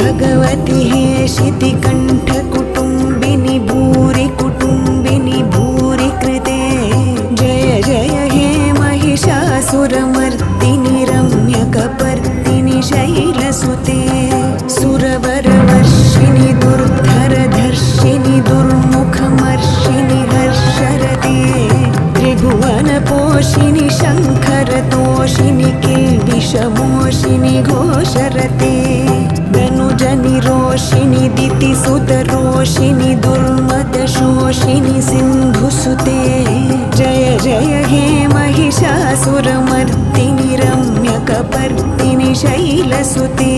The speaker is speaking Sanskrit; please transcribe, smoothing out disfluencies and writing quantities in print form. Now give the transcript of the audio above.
भगवति हेशितिकण्ठकुटुम्बिनि भूरि कुटुम्बिनि भूरि कृते जय जय हे महिषासुरमर्दिनि रम्यकपर्दिनि शैलसुते सुरवरवर्षिणि दुर्धरधर्षिणि दुर्मुखमर्षिणि हर्षरते त्रिभुवनपोषिणि शङ्खरतोषिणि किल्बिषमोषिणि घोषरते धनुजनिरोषिणि दितिसुतरोषिणि दुर्मदशोषिणि सिन्धुसुते जय जय हे महिषासुरमर्दिनि रम्यकपर्दिनि शैलसुते